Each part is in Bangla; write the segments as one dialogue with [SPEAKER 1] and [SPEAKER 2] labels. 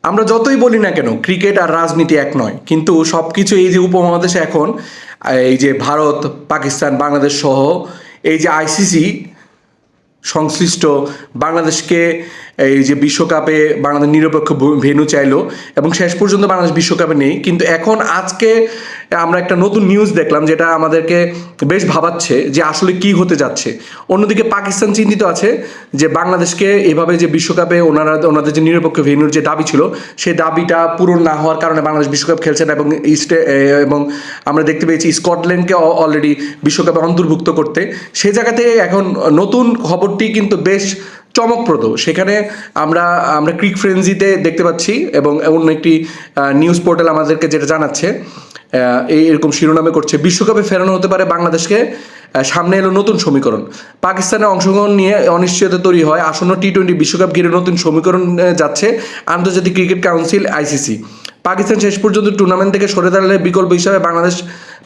[SPEAKER 1] আমরা যতই বলি না কেন ক্রিকেট আর রাজনীতি এক নয়, কিন্তু সব কিছু এই যে উপমহাদেশে এখন এই যে ভারত, পাকিস্তান, বাংলাদেশ সহ এই যে আইসিসি সংশ্লিষ্ট বাংলাদেশকে এই যে বিশ্বকাপে বাংলাদেশ নিরপেক্ষ ভেন্যু চাইলো এবং শেষ পর্যন্ত বাংলাদেশ বিশ্বকাপে নেই। কিন্তু এখন আজকে আমরা একটা নতুন নিউজ দেখলাম যেটা আমাদেরকে বেশ ভাবাচ্ছে যে আসলে কি হতে যাচ্ছে। অন্যদিকে পাকিস্তান চিন্তিত আছে যে বাংলাদেশকে এভাবে যে বিশ্বকাপে ওনাদের যে নিরপেক্ষ ভেন্যুর যে দাবি ছিল সেই দাবিটা পূরণ না হওয়ার কারণে বাংলাদেশ বিশ্বকাপ খেলছে না এবং আমরা দেখতে পেয়েছি স্কটল্যান্ডকে অলরেডি বিশ্বকাপে অন্তর্ভুক্ত করতে। সে জায়গাতে এখন নতুন খবরটি কিন্তু বেশ চমকপ্রদ। সেখানে আমরা ক্রিক ফ্রেন্সিতে দেখতে পাচ্ছি এবং অন্য একটি নিউজ পোর্টাল আমাদেরকে যেটা জানাচ্ছে এরকম শিরোনামে করছে, বিশ্বকাপে ফেরানো হতে পারে বাংলাদেশকে, সামনে এলো নতুন সমীকরণ। পাকিস্তানের অংশগ্রহণ নিয়ে অনিশ্চয়তা তৈরি হয়, আসন্ন টি-20 বিশ্বকাপ ঘিরে নতুন সমীকরণ যাচ্ছে আন্তর্জাতিক ক্রিকেট কাউন্সিল আইসিসি। পাকিস্তান শেষ পর্যন্ত টুর্নামেন্ট থেকে সরে দাঁড়ালে বিকল্প হিসাবে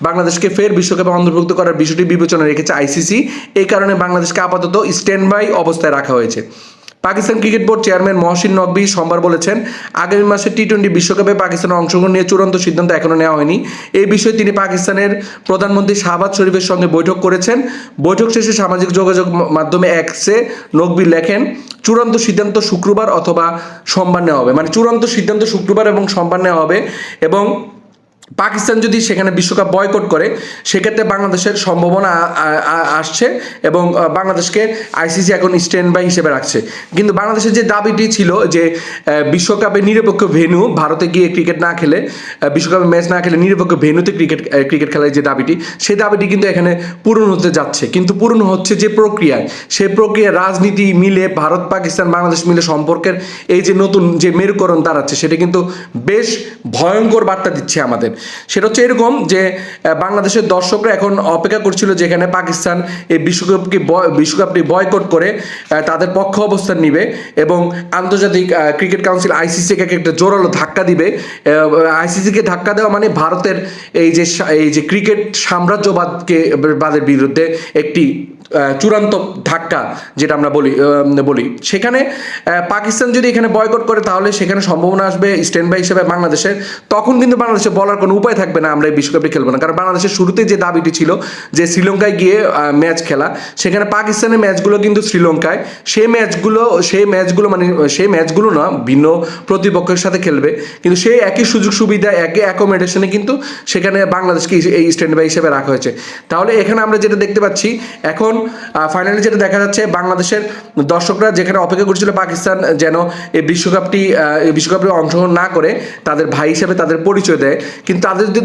[SPEAKER 1] বাংলাদেশকে ফের বিশ্বকাপে অন্তর্ভুক্ত করার বিষয়টি বিবেচনা রেখেছে আইসিসি। এই কারণে বাংলাদেশকে আপাতত স্ট্যান্ড বাই অবস্থায় রাখা হয়েছে। Pakistan cricket board chairman Mohsin Naqvi সোমবার বলেছেন, আগামী মাসে টি-20 বিশ্বকাপে পাকিস্তানের অংশগ্রহণ নিয়ে চূড়ান্ত সিদ্ধান্ত এখনও নেওয়া হয়নি। এই বিষয়ে তিনি পাকিস্তানের প্রধানমন্ত্রী শাহবাজ শরীফের সঙ্গে বৈঠক করেছেন। বৈঠক শেষে সামাজিক যোগাযোগ মাধ্যমে এক্সে নকভি লেখেন, চূড়ান্ত সিদ্ধান্ত শুক্রবার অথবা সোমবার নেওয়া হবে। মানে চূড়ান্ত সিদ্ধান্ত শুক্রবার এবং সোমবার নেওয়া হবে। এবং পাকিস্তান যদি সেখানে বিশ্বকাপ বয়কট করে সেক্ষেত্রে বাংলাদেশের সম্ভাবনা আসছে এবং বাংলাদেশকে আইসিসি এখন স্ট্যান্ড বাই হিসেবে রাখছে। কিন্তু বাংলাদেশের যে দাবিটি ছিল যে বিশ্বকাপে নিরপেক্ষ ভেন্যু, ভারতে গিয়ে ক্রিকেট না খেলে, বিশ্বকাপে ম্যাচ না খেলে নিরপেক্ষ ভেন্যুতে ক্রিকেট খেলার যে দাবিটি, সেই দাবিটি কিন্তু এখানে পূরণ হতে যাচ্ছে। কিন্তু পূরণ হচ্ছে যে প্রক্রিয়ায়, সেই প্রক্রিয়া রাজনীতি মিলে ভারত, পাকিস্তান, বাংলাদেশ মিলে সম্পর্কের এই যে নতুন যে মেরুকরণ দাঁড়াচ্ছে সেটা কিন্তু বেশ ভয়ঙ্কর বার্তা দিচ্ছে আমাদের। সেটা হচ্ছে এরকম যে বাংলাদেশের দর্শকরা এখন অপেক্ষা করছিল যেখানে পাকিস্তান এই বিশ্বকাপটি বয়কট করে তাদের পক্ষ অবস্থান নিবে এবং আন্তর্জাতিক ক্রিকেট কাউন্সিল আইসিসিকে একটা জোরালো ধাক্কা দিবে। আইসিসিকে ধাক্কা দেওয়া মানে ভারতের এই যে ক্রিকেট সাম্রাজ্যবাদের বিরুদ্ধে একটি চূড়ান্ত ধাক্কা, যেটা আমরা বলি। সেখানে পাকিস্তান যদি এখানে বয়কট করে তাহলে সেখানে সম্ভাবনা আসবে স্ট্যান্ড বাই হিসেবে বাংলাদেশের। তখন কিন্তু বাংলাদেশে বলার কোনো উপায় থাকবে না আমরা এই বিশ্বকাপে খেলবো না, কারণ বাংলাদেশের শুরুতে যে দাবিটি ছিল যে শ্রীলঙ্কায় গিয়ে ম্যাচ খেলা, সেখানে পাকিস্তানের ম্যাচগুলো কিন্তু শ্রীলঙ্কায়, সেই ম্যাচগুলো না ভিন্ন প্রতিপক্ষের সাথে খেলবে, কিন্তু সেই একই সুযোগ সুবিধা একই অ্যাকোমোডেশনে কিন্তু সেখানে বাংলাদেশকে এই স্ট্যান্ড বাই হিসেবে রাখা হয়েছে। তাহলে এখানে আমরা যেটা দেখতে পাচ্ছি এখন ফাইনালি যেটা দেখা যাচ্ছে, বাংলাদেশের দর্শকরা যেখানে অপেক্ষা করছিল পাকিস্তান যেন এই বিশ্বকাপে অংশগ্রহণ না করে তাদের ভাই হিসেবে তাদের পরিচয় দেয়, কিন্তু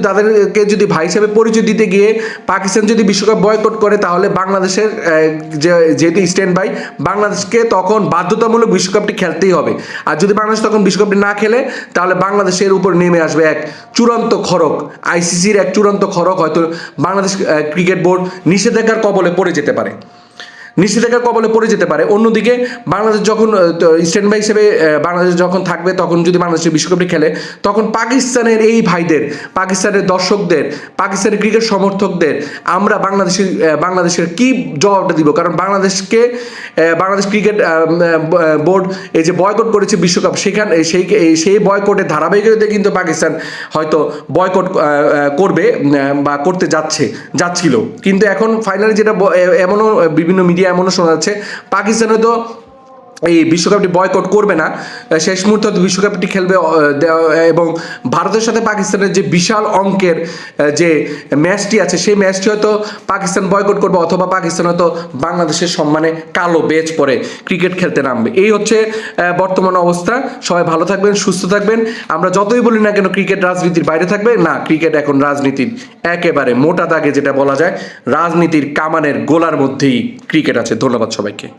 [SPEAKER 1] তাদেরকে যদি ভাই হিসেবে পরিচয় দিতে গিয়ে পাকিস্তান যদি বিশ্বকাপ বয়কট করে তাহলে বাংলাদেশের যেহেতু স্ট্যান্ড বাই, বাংলাদেশকে তখন বাধ্যতামূলক বিশ্বকাপটি খেলতেই হবে। আর যদি বাংলাদেশ তখন বিশ্বকাপটি না খেলে তাহলে বাংলাদেশের উপর নেমে আসবে এক চূড়ান্ত খড়ক, আইসিসির এক চূড়ান্ত খড়ক। হয়তো বাংলাদেশ ক্রিকেট বোর্ড নিষেধাজ্ঞার কবলে পড়ে যেতে পারে। অন্যদিকে বাংলাদেশ যখন স্ট্যান্ড বাই হিসেবে বাংলাদেশ যখন থাকবে, তখন যদি বাংলাদেশের বিশ্বকাপটি খেলে তখন পাকিস্তানের এই ভাইদের, পাকিস্তানের দর্শকদের, পাকিস্তানের ক্রিকেট সমর্থকদের আমরা বাংলাদেশের কি জবাবটা দিব? কারণ বাংলাদেশ ক্রিকেট বোর্ড এই যে বয়কট করেছে বিশ্বকাপ, সেই বয়কটের ধারাবাহিকতায় কিন্তু পাকিস্তান হয়তো বয়কট করবে বা করতে যাচ্ছিল। কিন্তু এখন ফাইনালি যেটা এমনও বিভিন্ন মিডিয়া এমনও শোনা যাচ্ছে পাকিস্তান হয়তো এই বিশ্বকাপটি বয়কট করবে না, শেষ মুহূর্তে বিশ্বকাপটি খেলবে এবং ভারতের সাথে পাকিস্তানের যে বিশাল অঙ্কের যে ম্যাচটি আছে সেই ম্যাচটি হয়তো পাকিস্তান বয়কট করবে, অথবা পাকিস্তান হয়তো বাংলাদেশের সম্মানে কালো বেজ পরে ক্রিকেট খেলতে নামবে। এই হচ্ছে বর্তমান অবস্থা। সবাই ভালো থাকবেন, সুস্থ থাকবেন। আমরা যতই বলি না কেন ক্রিকেট রাজনীতির বাইরে থাকবে না, ক্রিকেট এখন রাজনীতির একেবারে মোটা দাগে, যেটা বলা যায় রাজনীতির কামানের গোলার মধ্যেই ক্রিকেট আছে। ধন্যবাদ সবাইকে।